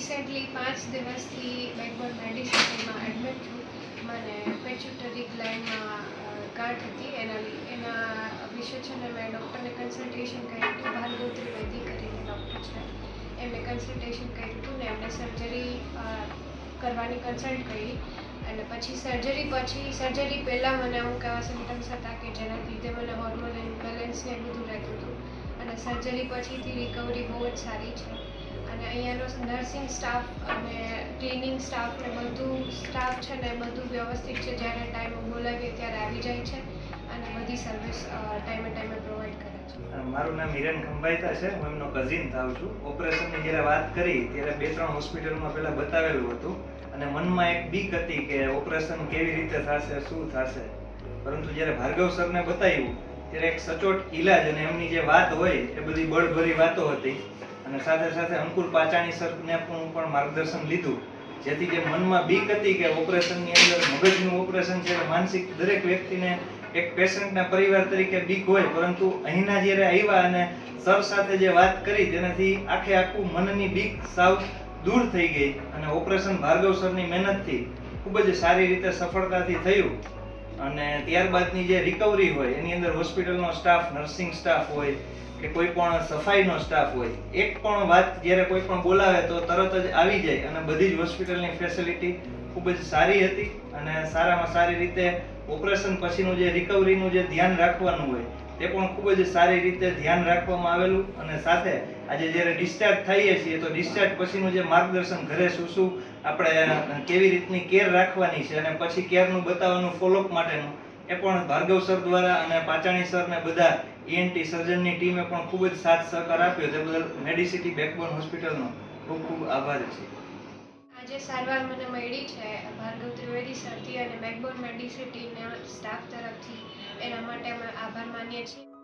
Recently 5 દિવસથી backbone મેડિસિનમાં admit છું. મને પેચ્યુટરી ગ્લેન્ડમાં ગાંઠ હતી. એના વિશે છે ને મેં ડૉક્ટરને કન્સલ્ટેશન કર્યું હતું. ભાર્ગવ ત્રિવેદી કરીને ડૉક્ટર છે, એમને કન્સલ્ટેશન કર્યું હતું ને એમને સર્જરી કરવાની કન્સલ્ટ કરી. અને પછી સર્જરી પહેલાં મને અમુક એવા સિમ્ટમ્સ હતા કે જેના લીધે મને હોર્મોન ઇમ્બેલેન્સ ને બધું રહેતું હતું. અને સર્જરી પછીથી રિકવરી બહુ જ સારી છે. અને અહીંયાનો નર્સિંગ સ્ટાફ અને ક્લિનિંગ સ્ટાફ ને બધું સ્ટાફ છે ને બધું વ્યવસ્થિત છે. જ્યારે ટાઈમ બોલાવીએ ત્યારે આવી જાય છે અને બધી સર્વિસ ટાઈમે પ્રોવાઈડ કરે છે. મારું નામ હિરેન ખંભાઈતા છે. હું એમનો કઝિન થાઉં છું. ઓપરેશનની જ્યારે વાત કરી ત્યારે 2-3 હોસ્પિટલમાં પહેલાં બતાવેલું હતું અને મનમાં એક બીક હતી કે ઓપરેશન કેવી રીતે થશે, શું થશે. પરંતુ જ્યારે ભાર્ગવ સરને બતાવ્યું ત્યારે એક સચોટ ઈલાજ અને એમની જે વાત હોય એ બધી બળભરી વાતો હતી. અને સાથે સાથે અંકુર પાચાણી સરને પણ માર્ગદર્શન લીધું, જેથી જે મનમાં બીક હતી કે ઓપરેશનની અંદર મગજનું ઓપરેશન છે, માનસિક દરેક વ્યક્તિને એક પેશન્ટના પરિવાર તરીકે બીક હોય, પરંતુ અહીંના જ્યારે આવ્યા અને સર સાથે જે વાત કરી તેનાથી આખું મનની બીક સાવ દૂર થઈ ગઈ. અને ઓપરેશન ભાર્ગવ સરની મહેનતથી ખૂબ જ સારી રીતે સફળતાથી થયું. અને ત્યારબાદની જે રિકવરી હોય એની અંદર હોસ્પિટલનો સ્ટાફ, નર્સિંગ સ્ટાફ હોય કે કોઈ પણ સફાઈનો સ્ટાફ હોય, એક પણ વાત જ્યારે કોઈ પણ બોલાવે તો તરત જ આવી જાય. અને બધી જ હોસ્પિટલની ફેસિલિટી ખૂબ જ સારી હતી અને સારામાં સારી રીતે ઓપરેશન પછીનું જે રિકવરીનું જે ધ્યાન રાખવાનું હોય તે પણ ખૂબ જ સારી રીતે ધ્યાન રાખવામાં આવેલું. અને સાથે આજે જ્યારે ડિસ્ચાર્જ થઈએ છીએ તો ડિસ્ચાર્જ પછીનું જે માર્ગદર્શન, ઘરે શું આપણે કેવી રીતની કેર રાખવાની છે અને પછી કેરનું બતાવવાનું ફોલોઅપ માટેનું, એ પણ ભાર્ગવ સર દ્વારા અને પાચાણી સર ને બધા ENT સર્જનની ટીમે પણ ખૂબ જ સાથ સહકાર આપ્યો. તે બદલ મેડિસિટી બેકબોન હોસ્પિટલનો ખૂબ ખૂબ આભાર છે. આજે સારવાર મને મળી છે ભાર્ગવ ત્રિવેદી સરથી અને બેકબોન મેડિસિટીના સ્ટાફ તરફથી. એના માટે અમે આભાર માનીએ છીએ.